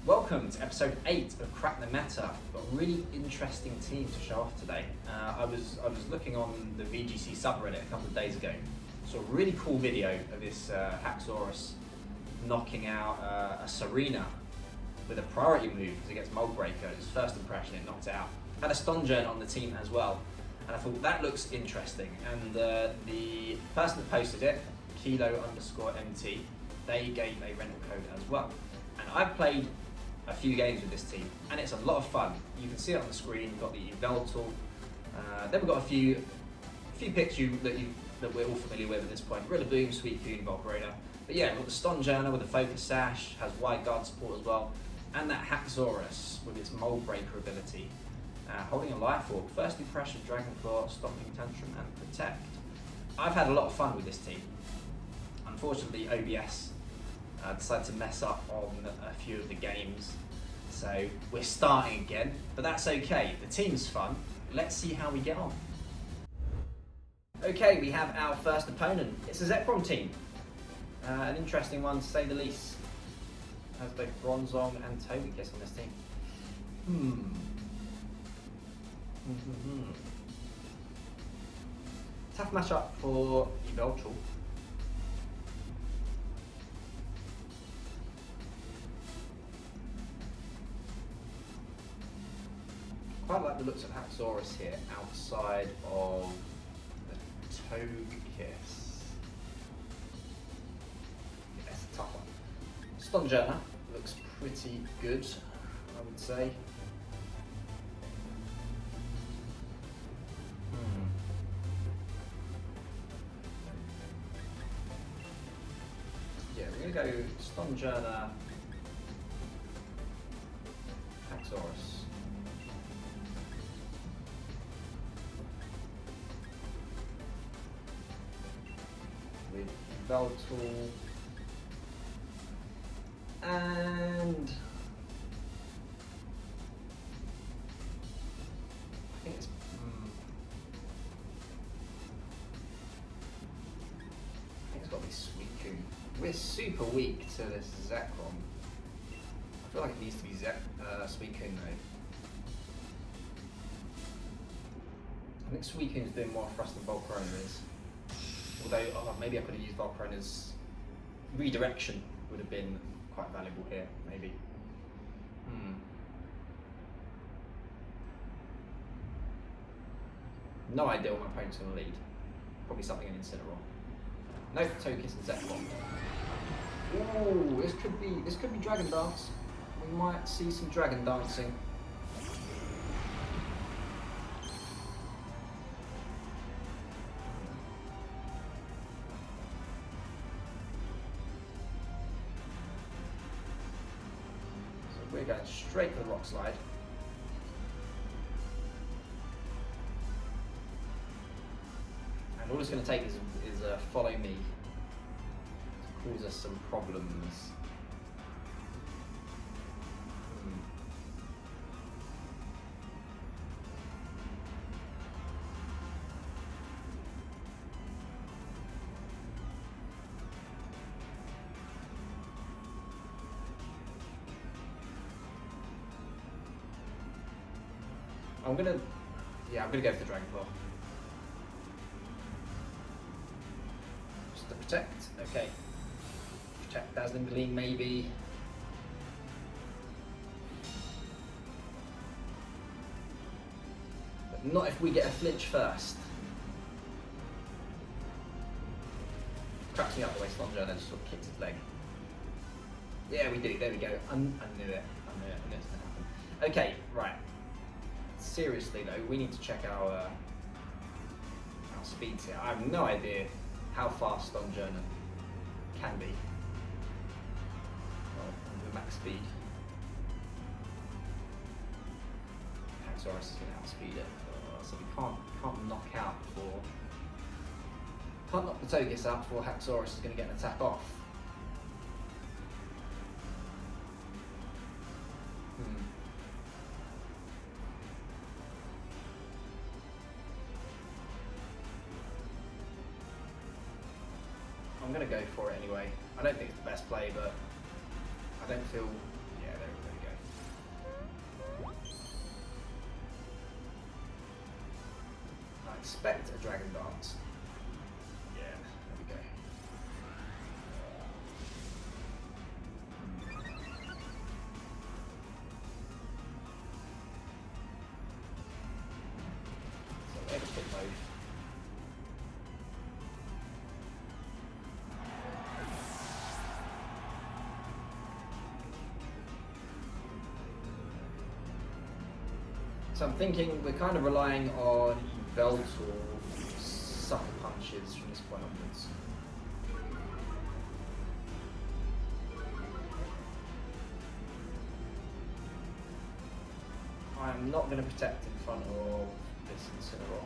Welcome to episode 8 of Crack the Meta. We've got a really interesting team to show off today. I was looking on the VGC subreddit a couple of days ago. Saw a really cool video of this Haxorus knocking out a Serena with a priority move because it gets Mold Breaker. It was first impression, it knocked it out. Had a Stonjourner on the team as well, and I thought that looks interesting. And the person that posted it, kilo_MT, they gave a rental code as well. And I've played a few games with this team, and it's a lot of fun. You can see it on the screen. We've got the Veltal. Then we've got a few picks that we're all familiar with at this point. Rillaboom, Suicune, Volcarona. But yeah, we've got the Stonjourner with the Focus Sash, has wide guard support as well, and that Haxorus with its Mold Breaker ability, holding a Life Orb, First Impression, Dragon Claw, Stomping Tantrum, and Protect. I've had a lot of fun with this team. Unfortunately, OBS decided to mess up on a few of the games, so we're starting again, but that's okay. The team's fun. Let's see how we get on. Okay, we have our first opponent. It's a Zekrom team. An interesting one to say the least. Has both Bronzong and Togekiss on this team. Tough matchup for Yveltal. Quite like the looks of Haxorus here outside of the Togekiss. Yeah, it's a tough one. Stonjourner looks pretty good, I would say. Yeah, we're going to go Stonjourner, Haxorus. With Veltal and I think it's got to be Suicune. We're super weak to this Zekrom. I feel like it needs to be Suicune though. I think Suicune's doing more for us than Volcarona is. Although, maybe I could have used Volcarona's redirection, would have been quite valuable here, maybe. No idea what my opponent's going to lead. Probably something in Incineroar. No, Togekiss and Zekrom. Ooh, this could be Dragon Dance. We might see some Dragon Dancing. We're going straight for the Rock Slide. And all it's going to take is Follow Me to cause us some problems. I'm gonna go for the Dragon Claw. Just to protect, okay. Protect Dazzling Gleam maybe. But not if we get a flinch first. Cracks me up the way Stonjourner just sort of kicks its leg. Yeah, we do, there we go. I knew it. I knew it was gonna happen. Okay, right. Seriously though, we need to check our speeds here. I have no idea how fast Stonjourner can be. Well, the max speed. Haxorus is going to outspeed it, so we can't knock out before. Can't knock the Togekiss out before Haxorus is going to get an attack off. I'm going to go for it anyway. I don't think it's the best play, but I don't feel... Yeah, there we go. expect a Dragon Dance. Yeah, there we go. So expert mode. So I'm thinking we're kind of relying on Yveltal sucker punches from this point onwards. I'm not going to protect in front of this Incineroar.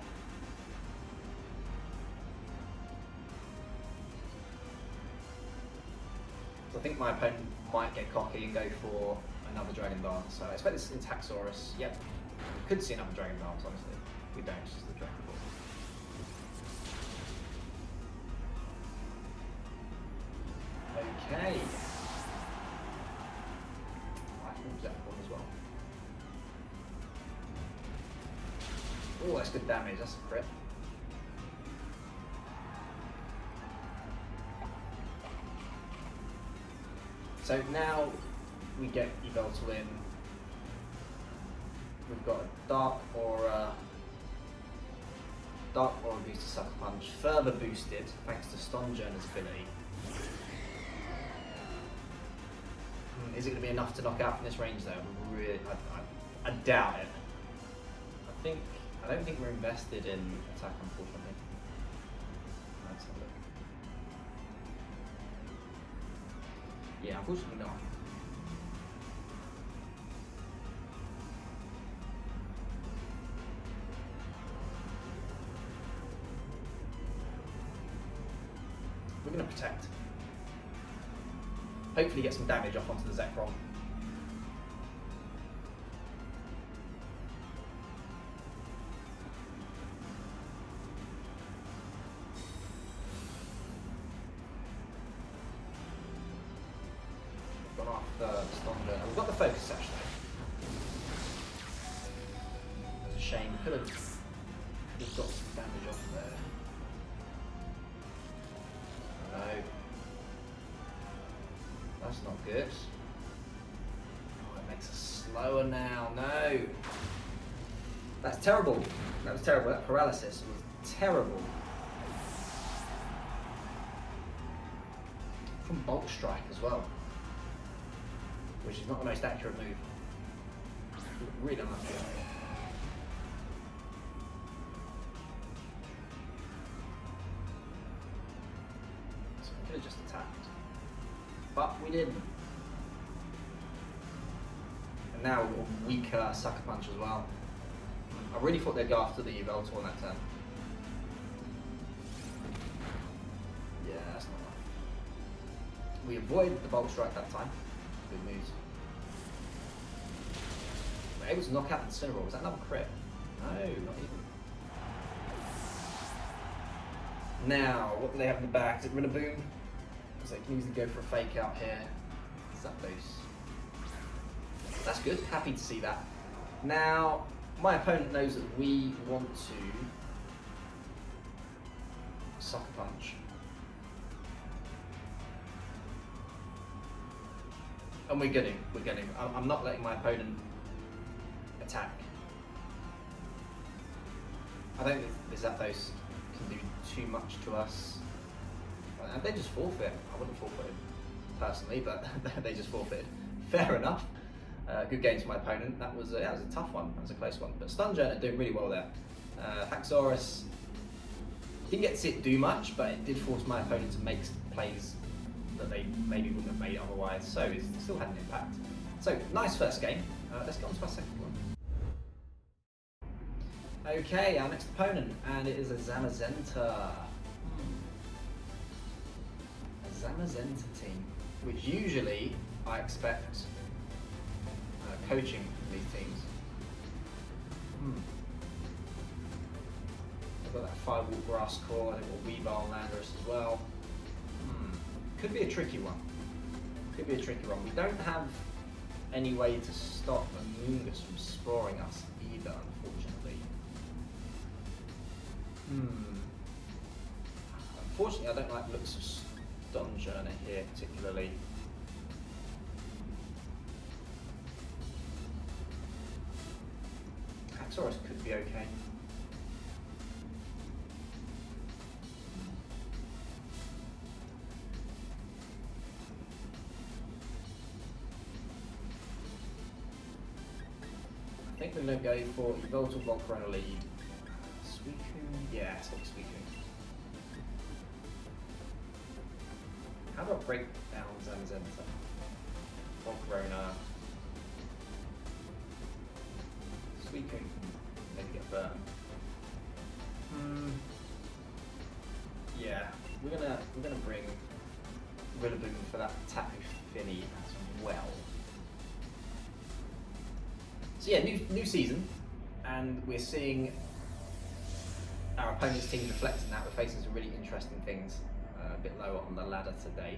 So I think my opponent might get cocky and go for another Dragon Dance. So I expect this into Haxorus. Yep. We could see another Dragon Dance, honestly. We don't, it's just the Dragon Ball. Okay. I can use that one as well. Oh, that's good damage, that's a crit. So now we get Yveltal in. We've got a Dark Aura booster Sucker Punch, further boosted thanks to Stonjourner's ability. Is it going to be enough to knock out from this range though? Really, I doubt it. I don't think we're invested in attack, unfortunately. Let's have a look. Yeah, unfortunately not. We're going to protect. Hopefully get some damage off onto the Zekrom. We've gone after Stonjourner. We've got the focus actually. It's a shame. Could have got some damage off there. No. That's not good. Oh, it makes us slower now. No. That's terrible. That was terrible. That paralysis was terrible. From Bulk Strike as well, which is not the most accurate move. Really unlucky. So we could have just attacked. But we didn't. And now we've got a weaker Sucker Punch as well. I really thought they'd go after the Yveltal on that turn. Yeah, that's not right. We avoided the Bulk Strike that time. Good news. We're able to knock out the Incineroar. Was that another crit? No, not even. Now, what do they have in the back? Is it Rillaboom? So they can easily go for a fake out here. Zapdos. That's good, happy to see that. Now, my opponent knows that we want to Sucker Punch. And we're getting. I'm not letting my opponent attack. I don't think the Zapdos can do too much to us. And they just forfeit. I wouldn't forfeit personally, but they just forfeited. Fair enough. Good game to my opponent. That was a tough one. That was a close one. But Stonjourner doing really well there. Haxorus didn't get to see it do much, but it did force my opponent to make plays that they maybe wouldn't have made otherwise. So it still had an impact. So nice first game. Let's get on to our second one. Okay, our next opponent, and it is a Zamazenta. Zamazenta team, which usually I expect coaching from these teams. I've got that Firewall Grass Core, I've got Weavile Landorus as well. Could be a tricky one. Could be a tricky one. We don't have any way to stop Amoonguss from sporing us either, unfortunately. Unfortunately, I don't like the looks of Stonjourner here particularly. Haxorus could be okay. I think we're going to go for Voltor Volcarona lead. Suicune? Yeah, it's got Suicune. How about break down Zamazenta? Volcarona. Suicune. Maybe get burnt. Yeah, we're gonna bring Rillaboom for that Tapu Fini as well. So yeah, new season, and we're seeing our opponent's team reflecting that. We're facing some really interesting things, a bit lower on the ladder today.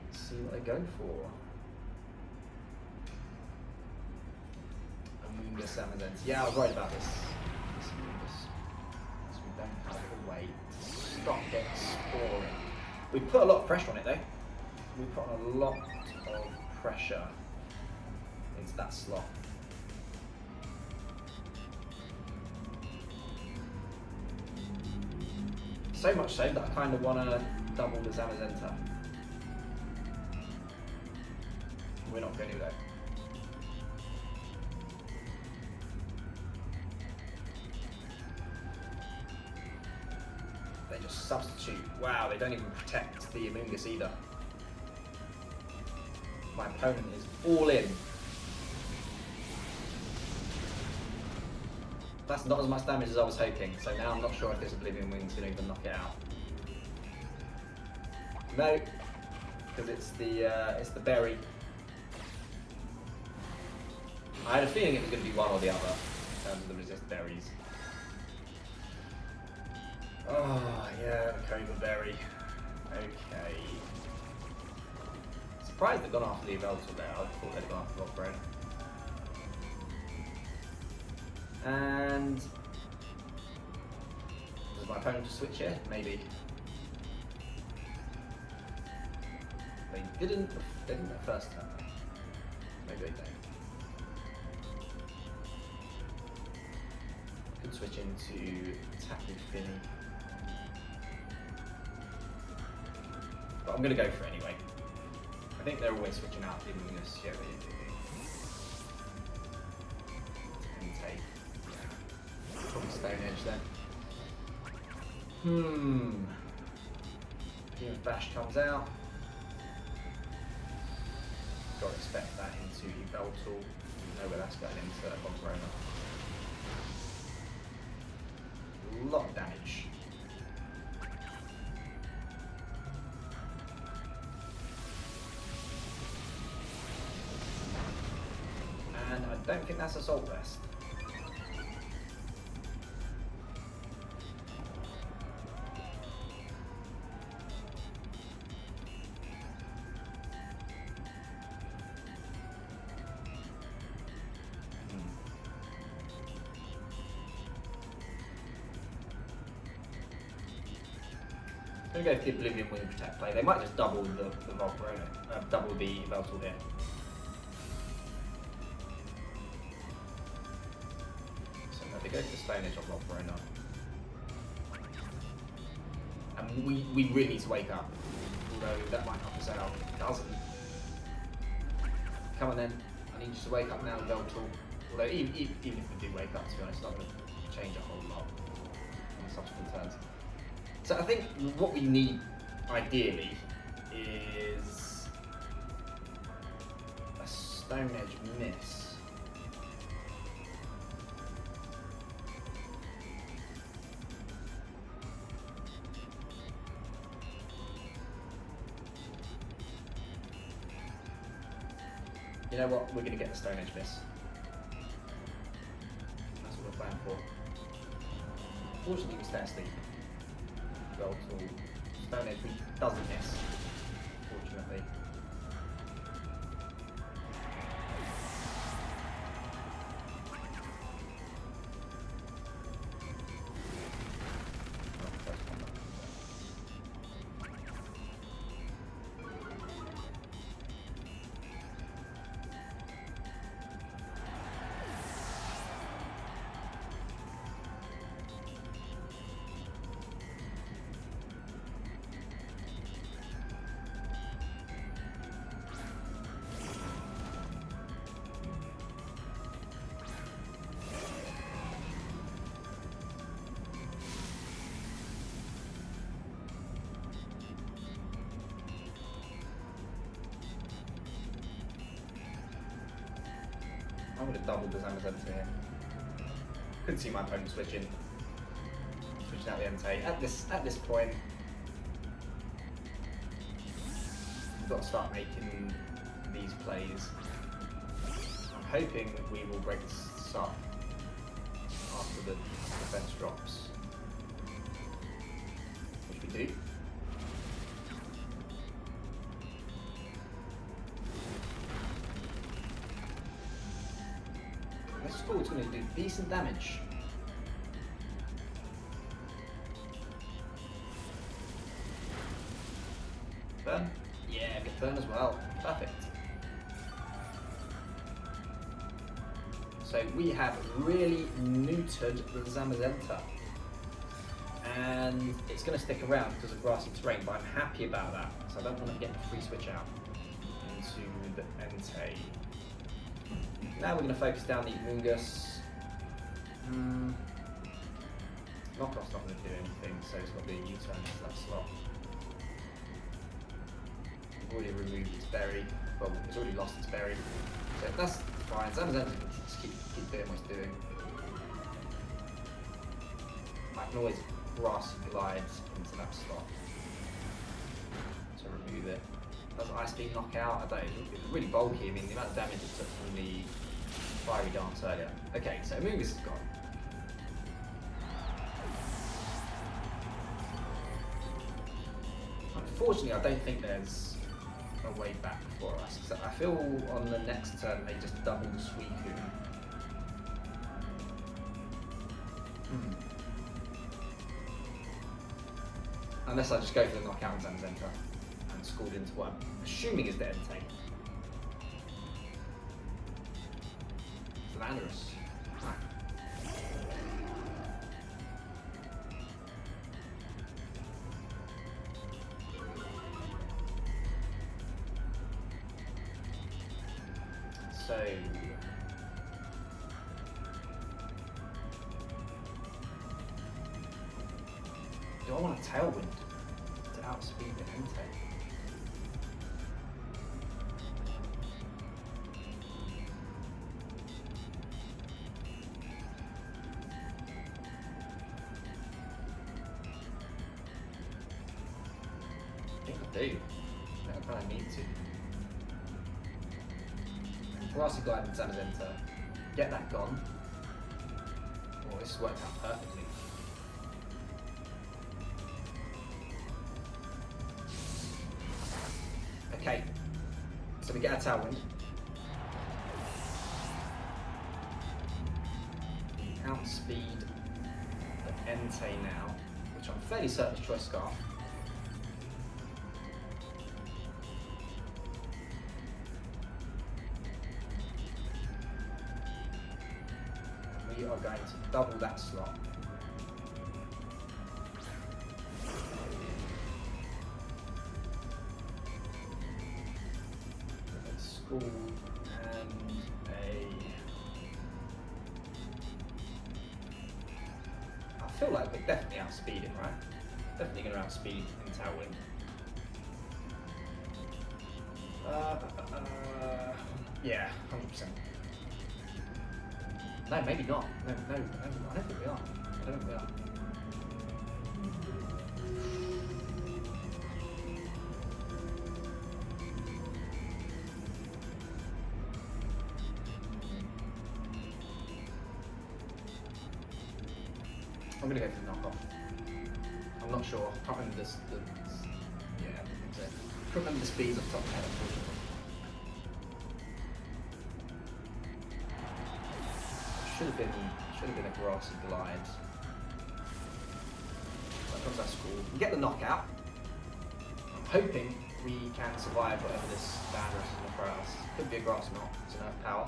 Let's see what they go for. Amoonguss Amazons. Yeah, I was worried about this Amoonguss. So we don't have a way to stop exploring. We put a lot of pressure on it though. We put on a lot of pressure into that slot. So much so that I kind of want to double the Zamazenta. We're not going to though. They just substitute. Wow, they don't even protect the Amoonguss either. My opponent is all in. That's not as much damage as I was hoping, so now I'm not sure if this Oblivion Wing's going to even knock it out. No, because it's the berry. I had a feeling it was going to be one or the other in terms of the resist berries. Oh yeah, Cobra Berry. Okay. Surprised they've gone after the Yveltal there. I thought they'd gone after Volcarona. And does my opponent just switch here? Maybe. They didn't the first turn. Maybe they don't. Could switch into Tapu Fini. But I'm going to go for it anyway. I think they're always switching out the Amoonguss. Yeah, they do. And take. Yeah. Probably Stone Edge then. Demon Bash comes out. Got to expect that into Yveltal. You know where that's going into Volcarona. A lot of damage. And I don't think that's Assault Vest. I'm going to go for the Oblivion Wing Protect play. They might just double the Volcarona, double the Yveltal here. So no, they go for Stone Edge on Volcarona. And we really need to wake up, although that might help us out. It doesn't. Come on then, I need you to wake up now, Yveltal. Although even if we do wake up, to be honest, it's not going to change a whole lot in the subsequent turns. So I think what we need, ideally, is a Stone Edge miss. You know what? We're going to get the Stone Edge miss. That's what we're playing for. Fortunately, we stay asleep. Yveltal, Stone Edge doesn't miss, fortunately. I'm going to double the Zamazenta here. Couldn't see my opponent switching out the Entei. At this point, we've got to start making these plays. I'm hoping we will break this up after the defense drops, which we do. This school is going to do decent damage. Burn? Yeah, good burn as well. Perfect. So we have really neutered the Zamazenta. And it's going to stick around because of grassy terrain, but I'm happy about that. So I don't want to get the free switch out into the Entei. Now we're going to focus down the Mungus. Knockoff's not going to do anything, so it's got to be a U-turn into that slot. We've already removed its berry. Well, it's already lost its berry. So that's fine. Zamazenta can just keep doing what it's doing. I can always grass glide into that slot to remove it. Does Ice Beam knock out? I don't know. It was really bulky. I mean, the amount of damage it took from the fiery dance earlier. Okay, so Mungus is gone. Unfortunately, I don't think there's a way back for us. So I feel on the next turn they just double the Suicune. Unless I just go for the knockout and Zamazenta and scored into what I'm assuming is the Entei. Haxorus. So do I want a Tailwind to outspeed the Entei? I think I do. I kind of need to. Grassy Glide and Zamazenta, get that gone. Oh, this has worked out perfectly. Okay, so we get our Tailwind. Outspeed the Entei now, which I'm fairly certain is Choice Scarf. We are going to double that slot. A school and a... I feel like we're definitely outspeeding, right? Definitely going to outspeed in Tailwind. Yeah, 100%. No, maybe not. No, I don't think we are. I don't think we are. I'm going to go for the knockoff. I'm not sure. I can't remember this. Yeah, I think so. I can't remember the speeds off the top of my head, unfortunately. Should have been a grassy glide. That comes our school. We get the knockout. I'm hoping we can survive whatever this Landorus is going to throw at us. Could be a grass knot. It's enough power.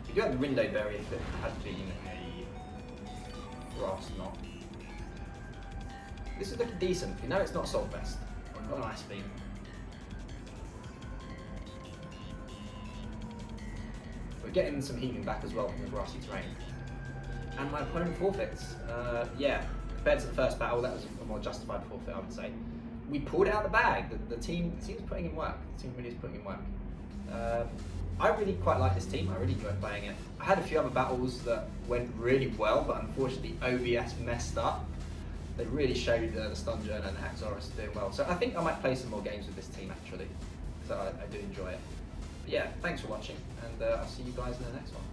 We do have the Rindo Berry if it had been a grass knot. This is looking decent. You know it's not Assault Vest. We've got an Ice Beam. We're getting some healing back as well from the grassy terrain. And my opponent forfeits. Yeah, compared to the first battle, that was a more justified forfeit, I would say. We pulled it out of the bag. The team's putting in work. The team really is putting in work. I really quite like this team. I really enjoyed playing it. I had a few other battles that went really well, but unfortunately OBS messed up. They really showed the Stonjourner and Haxorus doing well. So I think I might play some more games with this team actually. So I do enjoy it. But yeah, thanks for watching, and I'll see you guys in the next one.